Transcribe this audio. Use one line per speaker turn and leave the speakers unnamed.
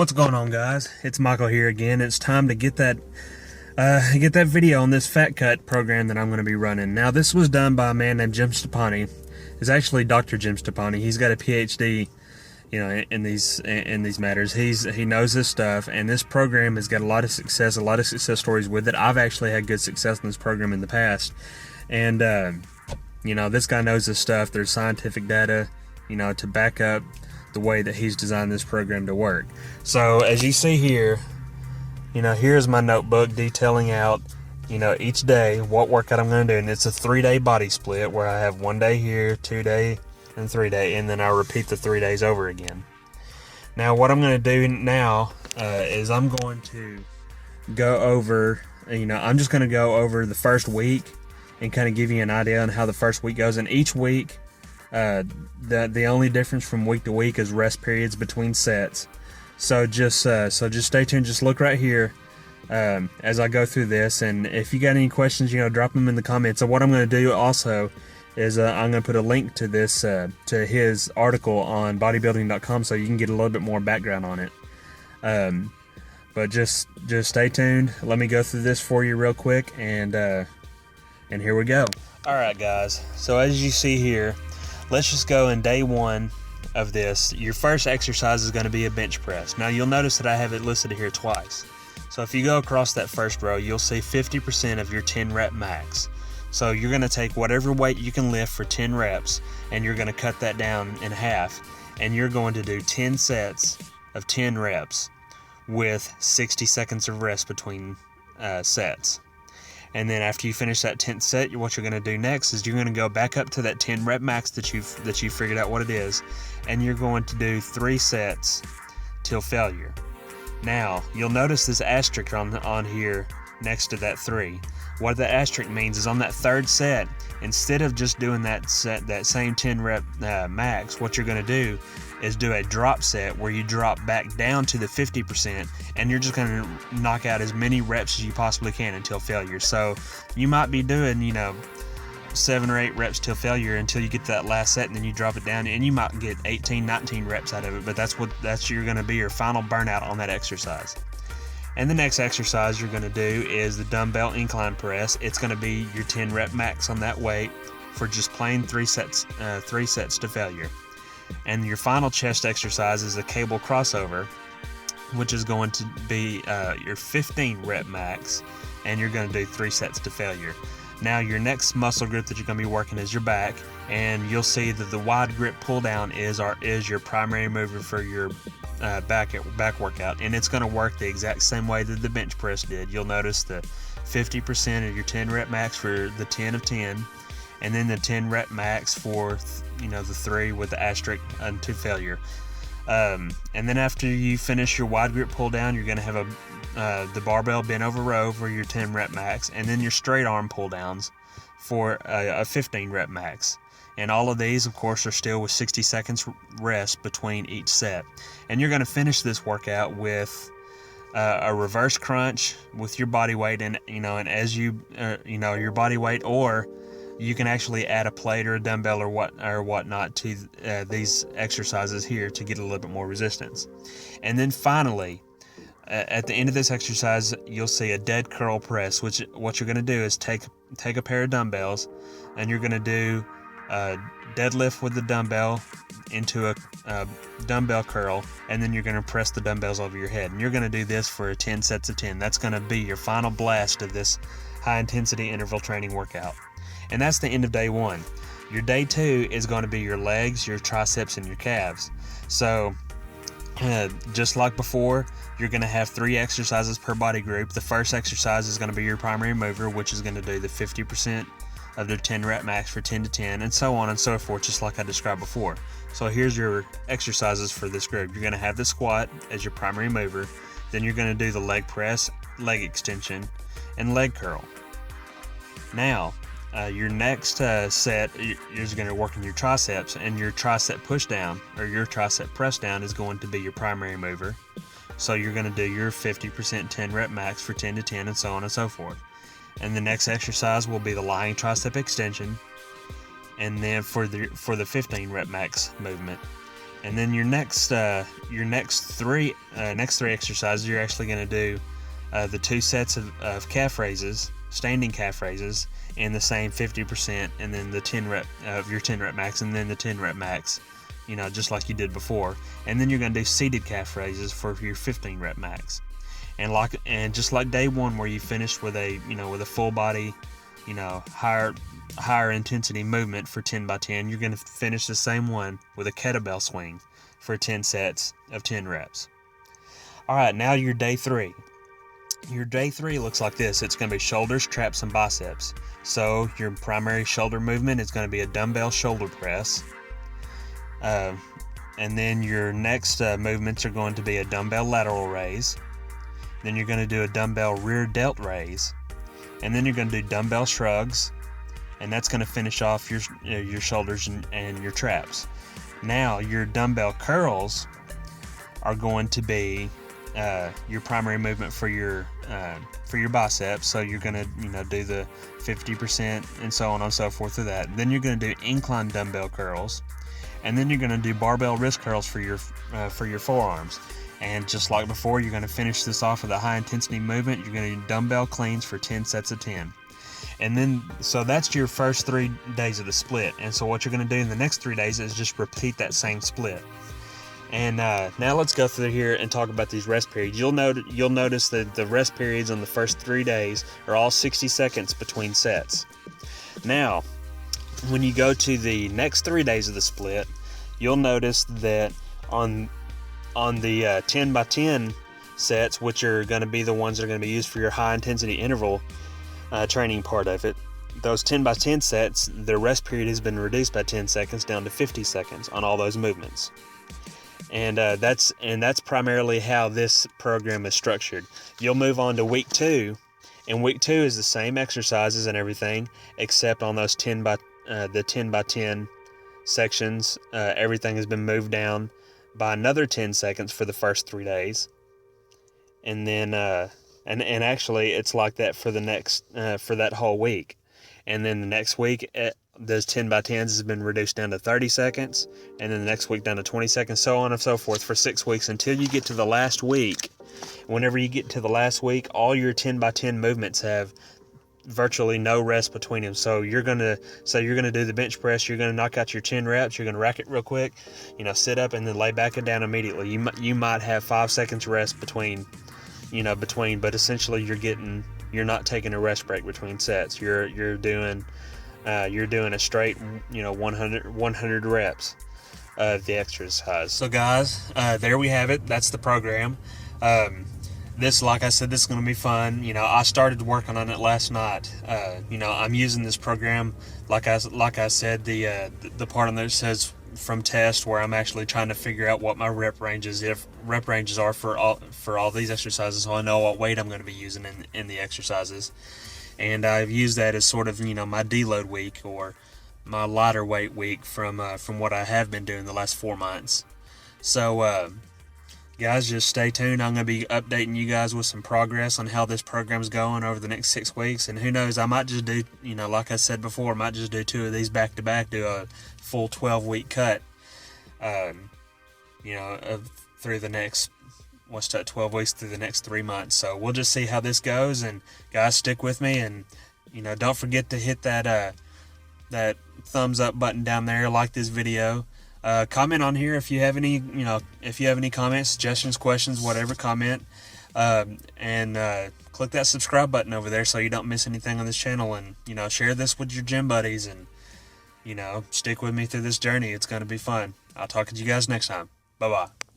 What's going on, guys? It's Michael here again. It's time to get that video on this fat cut program that I'm going to be running. Now, this was done by a man named Jim Stepani. It's actually Dr. Jim Stepani. He's got a PhD, in these matters. He knows this stuff, and this program has got a lot of success stories with it. I've actually had good success in this program in the past, and this guy knows this stuff. There's scientific data, to back up the way that he's designed this program to work. So as you see here, here's my notebook detailing out, each day what workout I'm going to do. And it's a 3-day body split where I have 1 day here, 2 day, and 3 day, and then I repeat the 3 days over again. Now what I'm going to do now is I'm going to go over, I'm just going to go over the first week and kind of give you an idea on how the first week goes. And each week, the only difference from week to week is rest periods between sets. So just stay tuned. Just look right here as I go through this, and if you got any questions, drop them in the comments. So what I'm going to do also is I'm going to put a link to this to his article on bodybuilding.com, so you can get a little bit more background on it. But just stay tuned. Let me go through this for you real quick, and here we go. All right, guys. So as you see here, let's just go in day one of this. Your first exercise is going to be a bench press. Now you'll notice that I have it listed here twice. So if you go across that first row, you'll see 50% of your 10 rep max. So you're going to take whatever weight you can lift for 10 reps, and you're going to cut that down in half, and you're going to do 10 sets of 10 reps with 60 seconds of rest between sets. And then after you finish that 10th set, what you're going to do next is you're going to go back up to that 10 rep max that you figured out what it is, and you're going to do 3 sets till failure. Now you'll notice this asterisk on here next to that 3. What that asterisk means is on that third set, instead of just doing that same 10 rep max, what you're going to do is do a drop set where you drop back down to the 50%, and you're just going to knock out as many reps as you possibly can until failure. So you might be doing 7 or 8 reps till failure until you get to that last set, and then you drop it down, and you might get 18, 19 reps out of it, but that's you're going to be your final burnout on that exercise. And the next exercise you're going to do is the dumbbell incline press. It's going to be your 10 rep max on that weight for just plain 3 sets to failure. And your final chest exercise is a cable crossover, which is going to be your 15 rep max, and you're going to do 3 sets to failure. Now your next muscle group that you're going to be working is your back, and you'll see that the wide grip pull down is your primary mover for your back workout, and it's going to work the exact same way that the bench press did. You'll notice the 50% of your 10 rep max for the 10 of 10, and then the 10 rep max for the 3 with the asterisk unto failure. And then after you finish your wide grip pull down, you're going to have the barbell bent over row for your 10 rep max, and then your straight arm pull downs for a 15 rep max. And all of these, of course, are still with 60 seconds rest between each set. And you're going to finish this workout with a reverse crunch with your body weight, and as your body weight, or you can actually add a plate or a dumbbell or whatnot to these exercises here to get a little bit more resistance. And then finally, at the end of this exercise, you'll see a dead curl press, which what you're going to do is take a pair of dumbbells, and you're going to do a deadlift with the dumbbell into a dumbbell curl, and then you're going to press the dumbbells over your head. And you're going to do this for 10 sets of 10. That's going to be your final blast of this high intensity interval training workout. And that's the end of day one. Your day 2 is going to be your legs, your triceps, and your calves. So just like before, you're going to have 3 exercises per body group. The first exercise is going to be your primary mover, which is going to do the 50% of the 10 rep max for 10 to 10, and so on and so forth, just like I described before. So here's your exercises for this group. You're going to have the squat as your primary mover, then you're going to do the leg press, leg extension, and leg curl. Now your next set, you're going to work on your triceps, and your tricep push down or your tricep press down is going to be your primary mover. So you're going to do your 50% 10 rep max for 10 to 10, and so on and so forth. And the next exercise will be the lying tricep extension, and then for the 15 rep max movement. And then your next three exercises, you're actually going to do the 2 sets of calf raises, standing calf raises, and the same 50%, and then the 10 rep of your 10 rep max, and then the 10 rep max, just like you did before. And then you're going to do seated calf raises for your 15 rep max. And just like day one, where you finished with a full body, higher intensity movement for 10 by 10, you're going to finish the same one with a kettlebell swing for 10 sets of 10 reps. All right, now your day 3. Your day 3 looks like this. It's going to be shoulders, traps, and biceps. So your primary shoulder movement is going to be a dumbbell shoulder press. And then your next movements are going to be a dumbbell lateral raise. Then you're going to do a dumbbell rear delt raise. And then you're going to do dumbbell shrugs. And that's going to finish off your shoulders and your traps. Now your dumbbell curls are going to be your primary movement for your biceps. So you're going to do the 50% and so on and so forth of that. Then you're going to do incline dumbbell curls, and then you're going to do barbell wrist curls for your forearms. And just like before, you're going to finish this off with a high intensity movement. You're going to do dumbbell cleans for 10 sets of 10. And then, so that's your first 3 days of the split. And so what you're going to do in the next 3 days is just repeat that same split. And now let's go through here and talk about these rest periods. You'll notice that the rest periods on the first 3 days are all 60 seconds between sets. Now, when you go to the next 3 days of the split, you'll notice that on the 10 by 10 sets, which are going to be the ones that are going to be used for your high intensity interval training part of it, those 10 by 10 sets, the rest period has been reduced by 10 seconds down to 50 seconds on all those movements. And that's primarily how this program is structured. You'll move on to week 2, and week 2 is the same exercises and everything, except on those 10 by 10 sections, everything has been moved down by another 10 seconds for the first 3 days, and then and actually it's like that for the next for that whole week. And then the next week, those 10 by 10s has been reduced down to 30 seconds, and then the next week down to 20 seconds, so on and so forth for 6 weeks until you get to the last week. Whenever you get to the last week, all your 10 by 10 movements have virtually no rest between them. So you're gonna do the bench press. You're gonna knock out your 10 reps. You're gonna rack it real quick, sit up and then lay back and down immediately. You might have 5 seconds rest between, but essentially you're not taking a rest break between sets. You're doing a straight 100 reps of the exercise. So guys, there we have it. That's the program. This, like I said, this is going to be fun. I started working on it last night. I'm using this program, like I said, the part on there says from test, where I'm actually trying to figure out what my rep ranges are for all these exercises, so I know what weight I'm going to be using in the exercises. And I've used that as sort of my deload week, or my lighter weight week from what I have been doing the last 4 months. So guys, just stay tuned. I'm going to be updating you guys with some progress on how this program's going over the next 6 weeks. And who knows, I might just do, like I said before, I might just do 2 of these back to back, do a full 12-week cut, through the next, 12 weeks through the next 3 months. So we'll just see how this goes. And guys, stick with me, and don't forget to hit that thumbs up button down there, like this video. Comment on here if you have any, comments, suggestions, questions, whatever. Comment, and click that subscribe button over there so you don't miss anything on this channel. And share this with your gym buddies, and stick with me through this journey. It's going to be fun. I'll talk to you guys next time. Bye bye.